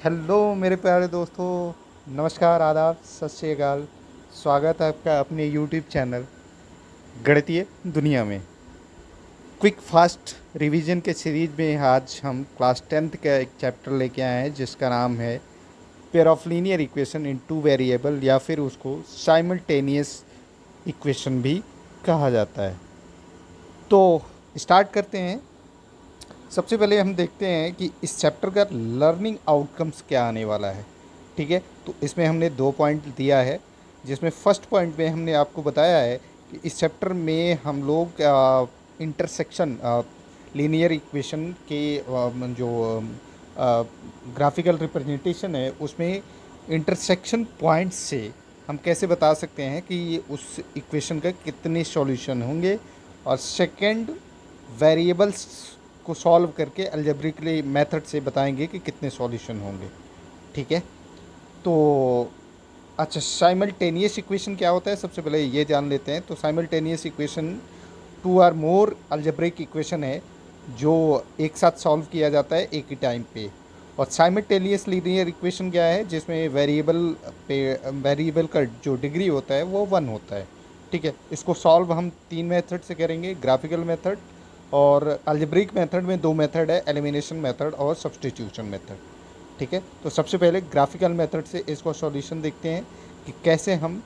Hello मेरे प्यारे दोस्तों, नमस्कार, आदाब, सत श्री अकाल। स्वागत है आपका अपने यूट्यूब चैनल गणितीय दुनिया में। क्विक फास्ट रिवीजन के सीरीज में आज हम क्लास 10th का एक चैप्टर लेके आए हैं जिसका नाम है pair of linear equation in two variable, या फिर उसको साइमल्टेनियस इक्वेशन भी कहा जाता है। तो स्टार्ट करते हैं। सबसे पहले हम देखते हैं कि इस चैप्टर का लर्निंग आउटकम्स क्या आने वाला है। ठीक है, तो इसमें हमने 2 पॉइंट दिया है, जिसमें फर्स्ट पॉइंट में हमने आपको बताया है कि इस चैप्टर में हम लोग इंटरसेक्शन लीनियर इक्वेशन के जो ग्राफिकल रिप्रेजेंटेशन है उसमें इंटरसेक्शन पॉइंट से हम कैसे बता सकते हैं कि उस इक्वेशन का कितने सॉल्यूशन होंगे, और सेकंड वेरिएबल्स को सॉल्व करके अलजेब्रिकली मेथड से बताएंगे कि कितने सॉल्यूशन होंगे। ठीक है, तो अच्छा, साइमल्टेनियस इक्वेशन क्या होता है सबसे पहले ये जान लेते हैं। तो simultaneous equation two or more algebraic equation है जो एक साथ सॉल्व किया जाता है एक ही टाइम पे। और साइमल्टेनियस लीनियर इक्वेशन क्या है, जिसमें वेरिएबल का जो डिग्री होता है वो 1 होता है। ठीक है, इसको सॉल्व हम 3 मेथड से करेंगे, ग्राफिकल मेथड, और अलजेब्रिक मेथड में 2 मेथड है, एलिमिनेशन मेथड और सब्स्टिट्यूशन मेथड। ठीक है, तो सबसे पहले ग्राफिकल मेथड से इसको सॉल्यूशन देखते हैं कि कैसे हम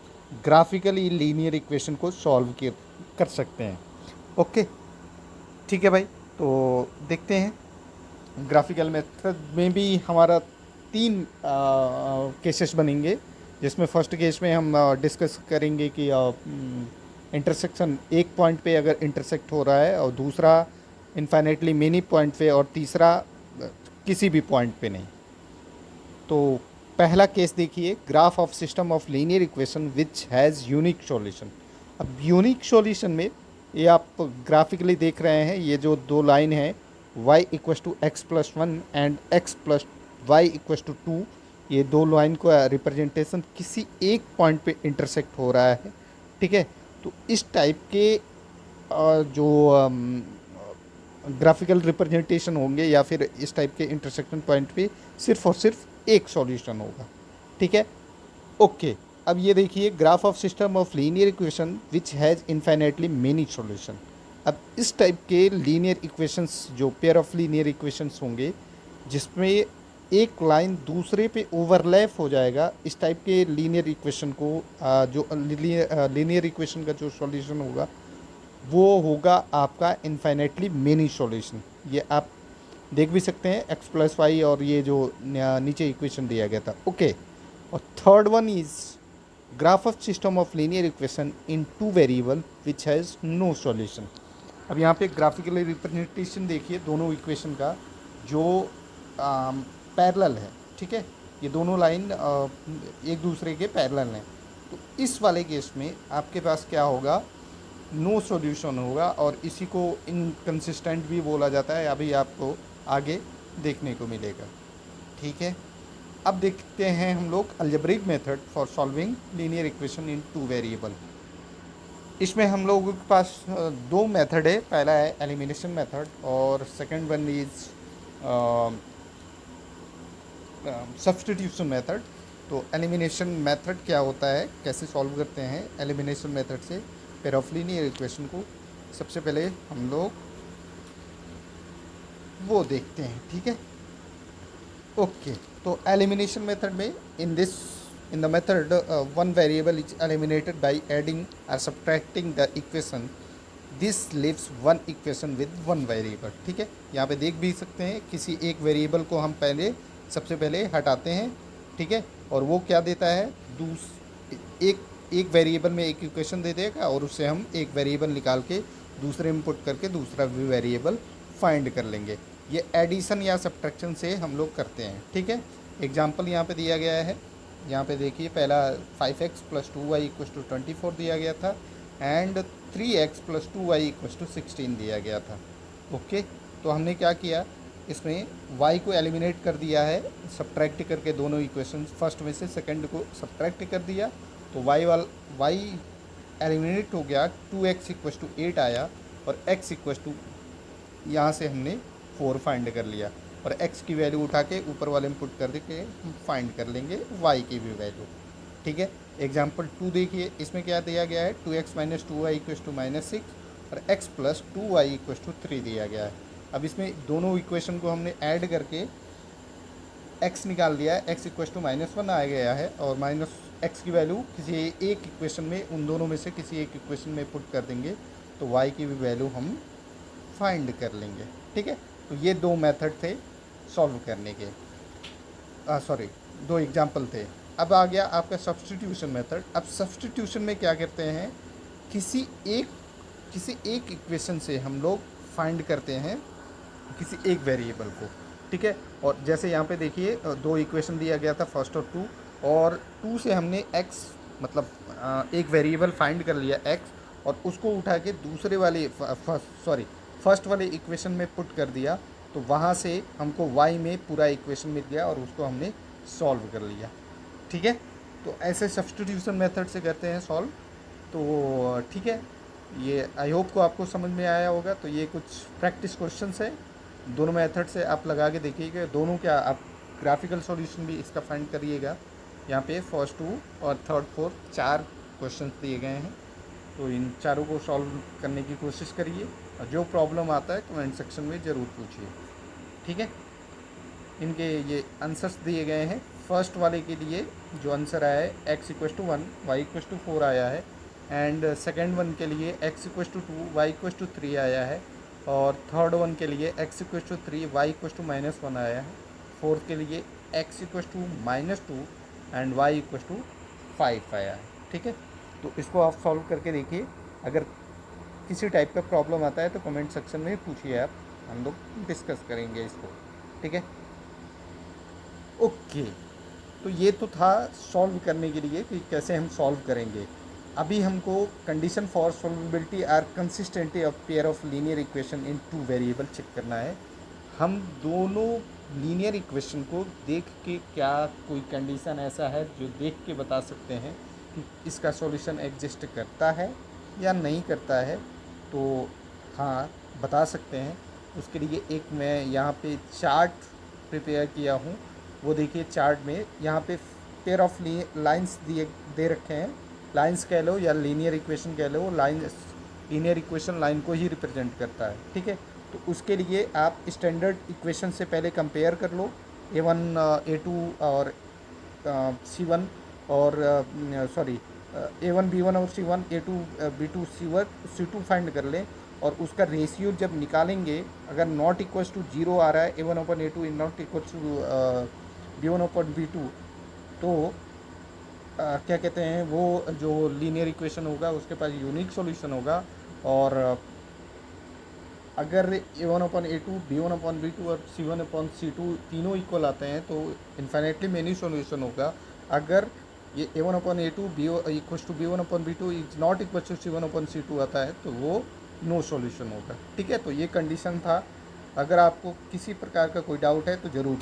ग्राफिकली लीनियर इक्वेशन को सॉल्व कर सकते हैं। ओके, ठीक है भाई, तो देखते हैं। ग्राफिकल मेथड में भी हमारा 3 केसेस बनेंगे, जिसमें फर्स्ट केस में हम डिस्कस करेंगे कि इंटरसेक्शन एक पॉइंट पे अगर इंटरसेक्ट हो रहा है, और दूसरा इनफाइनेटली मेनी पॉइंट पे, और तीसरा किसी भी पॉइंट पे नहीं। तो पहला केस देखिए, graph of system of linear equation which has unique solution. अब यूनिक सॉल्यूशन में ये आप ग्राफिकली देख रहे हैं, ये जो 2 लाइन है y equals to x plus 1 and x plus y equals to 2, ये 2 लाइन का रिप्रेजेंटेशन किसी एक पॉइंट पे इंटरसेक्ट हो रहा है। ठीक है, तो इस टाइप के जो ग्राफिकल रिप्रेजेंटेशन होंगे या फिर इस टाइप के इंटरसेक्शन पॉइंट पे सिर्फ और सिर्फ एक सॉल्यूशन होगा। ठीक है, ओके। अब ये देखिए, graph of system of linear equation which has infinitely many solution. अब इस टाइप के लीनियर इक्वेशंस, जो पेयर ऑफ लीनियर इक्वेशंस होंगे जिसमें एक लाइन दूसरे पे ओवरलैप हो जाएगा, इस टाइप के लीनियर इक्वेशन को जो लीनियर इक्वेशन का जो सॉल्यूशन होगा वो होगा आपका इनफाइनाइटली मेनी सॉल्यूशन। ये आप देख भी सकते हैं, एक्स प्लस वाई, और ये जो नीचे इक्वेशन दिया गया था। ओके, और third one is graph of system of linear equation in two variable which has no solution. अब यहाँ पे ग्राफिकली रिप्रेजेंटेशन देखिए दोनों इक्वेशन का, जो पैरेलल है। ठीक है, ये दोनों लाइन एक दूसरे के पैरेलल हैं। तो इस वाले केस में आपके पास क्या होगा, नो सॉल्यूशन होगा, और इसी को इनकंसिस्टेंट भी बोला जाता है, अभी आपको आगे देखने को मिलेगा। ठीक है, अब देखते हैं हम लोग algebraic method for solving linear equation in two variable. इसमें हम लोगों के पास 2 मेथड है। पहला है एलिमिनेशन मेथड, और second one is substitution method. तो एलिमिनेशन मेथड क्या होता है, कैसे सॉल्व करते हैं एलिमिनेशन मेथड से पेयर ऑफ लीनियर इक्वेशन को, सबसे पहले हम लोग वो देखते हैं। ठीक है, ओके। तो एलिमिनेशन मेथड में in the method one variable is eliminated by adding और subtracting the equation, this leaves one equation with one variable. ठीक है, यहाँ पे देख भी सकते हैं, किसी एक वेरिएबल को हम सबसे पहले हटाते हैं। ठीक है, और वो क्या देता है, एक वेरिएबल में एक इक्वेशन दे देगा, और उससे हम एक वेरिएबल निकाल के दूसरे में पुट करके दूसरा वेरिएबल फाइंड कर लेंगे। ये एडिशन या सब्ट्रैक्शन से हम लोग करते हैं। ठीक है, एग्जांपल यहाँ पे दिया गया है। यहाँ पे देखिए, पहला 5x plus 2y equals to 24 दिया गया था, and 3x plus 2y equals to 16 दिया गया था। ओके, तो हमने क्या किया, इसमें y को एलिमिनेट कर दिया है, सब्ट्रैक्ट करके दोनों इक्वेशन फर्स्ट में से सेकंड को सब्ट्रैक्ट कर दिया, तो y एलिमिनेट हो गया, 2x इक्वस टू 8 आया, और x इक्वस टू यहाँ से हमने 4 फाइंड कर लिया। और x की वैल्यू उठा के ऊपर वाले में पुट कर दे के हम फाइंड कर लेंगे y की भी वैल्यू। ठीक है, एग्जाम्पल 2 देखिए, इसमें क्या दिया गया है, 2x minus 2y equals to -6 और x plus 2y equals to 3 दिया गया है। अब इसमें दोनों इक्वेशन को हमने ऐड करके x निकाल लिया है, x इक्वस टू -1 आ गया है और माइनस x की वैल्यू किसी एक इक्वेशन में, उन दोनों में से किसी एक इक्वेशन में पुट कर देंगे तो y की भी वैल्यू हम फाइंड कर लेंगे। ठीक है, तो ये दो मेथड थे सॉल्व करने के, सॉरी दो एग्जाम्पल थे। अब आ गया आपका सब्स्टिट्यूशन मेथड। अब सब्स्टिट्यूशन में क्या करते हैं, किसी एक इक्वेशन से हम लोग फाइंड करते हैं किसी एक वेरिएबल को। ठीक है, और जैसे यहाँ पे देखिए दो इक्वेशन दिया गया था, फर्स्ट और टू, और टू से हमने x मतलब एक वेरिएबल फाइंड कर लिया x और उसको उठा के दूसरे वाले फर्स्ट वाले इक्वेशन में पुट कर दिया, तो वहाँ से हमको y में पूरा इक्वेशन मिल गया और उसको हमने सॉल्व कर लिया। ठीक है, तो ऐसे सब्स्टिट्यूशन मेथड से करते हैं सॉल्व। तो ठीक है, ये आई होप को आपको समझ में आया होगा। तो ये कुछ प्रैक्टिस क्वेश्चंस है, दोनों मेथड से आप लगा के देखिएगा, दोनों क्या आप ग्राफिकल सॉल्यूशन भी इसका फाइंड करिएगा। यहाँ पे फर्स्ट 2 और थर्ड 4 4 क्वेश्चंस दिए गए हैं, तो इन चारों को सॉल्व करने की कोशिश करिए और जो प्रॉब्लम आता है कमेंट सेक्शन में ज़रूर पूछिए। ठीक है, इनके ये आंसर्स दिए गए हैं। फर्स्ट वाले के लिए जो आंसर आया है x equals to 1 y equals to 4 आया है, एंड सेकेंड वन के लिए x equals to 2 y equals to 3 आया है, और थर्ड वन के लिए x equals to 3 y equals to -1 आया है, फोर्थ के लिए x equals to -2 and y equals to 5 आया है। ठीक है, तो इसको आप सॉल्व करके देखिए। अगर किसी टाइप का प्रॉब्लम आता है तो कमेंट सेक्शन में पूछिए आप, हम लोग डिस्कस करेंगे इसको। ठीक है, ओके। तो ये तो था सॉल्व करने के लिए कि कैसे हम सॉल्व करेंगे। अभी हमको condition for solvability or consistently of pair of linear equation in two variable check करना है। हम दोनों लीनियर इक्वेशन को देख के, क्या कोई कंडीशन ऐसा है जो देख के बता सकते हैं कि इसका सॉल्यूशन एग्जिस्ट करता है या नहीं करता है, तो हाँ बता सकते हैं। उसके लिए एक मैं यहाँ पे चार्ट प्रिपेयर किया हूँ, वो देखिए चार्ट में यहाँ पे पेयर ऑफ लाइंस दे रखे हैं, लाइंस कह लो या लीनियर इक्वेशन कह लो, लीनियर इक्वेशन लाइन को ही रिप्रेजेंट करता है। ठीक है, तो उसके लिए आप स्टैंडर्ड इक्वेशन से पहले कंपेयर कर लो, A1 A2 और C1 और A1 B1 और C1 A2 B2 C2 find कर लें, और उसका रेशियो जब निकालेंगे अगर नॉट इक्वल्स टू 0 आ रहा है, A1 upon A2 is not equals to B1 upon B2, तो क्या कहते हैं, वो जो लीनियर इक्वेशन होगा उसके पास यूनिक सॉल्यूशन होगा। और अगर A1 upon A2 B1 upon B2 और C1 अपॉन C2 तीनों इक्वल आते हैं तो इन्फिनेटली मेनी सॉल्यूशन होगा। अगर ये A1 upon A2 equals to B1 upon B2 is not equal to C1 upon C2 आता है तो वो नो सॉल्यूशन होगा। ठीक है, तो ये कंडीशन था। अगर आपको किसी प्रकार का कोई डाउट है तो ज़रूर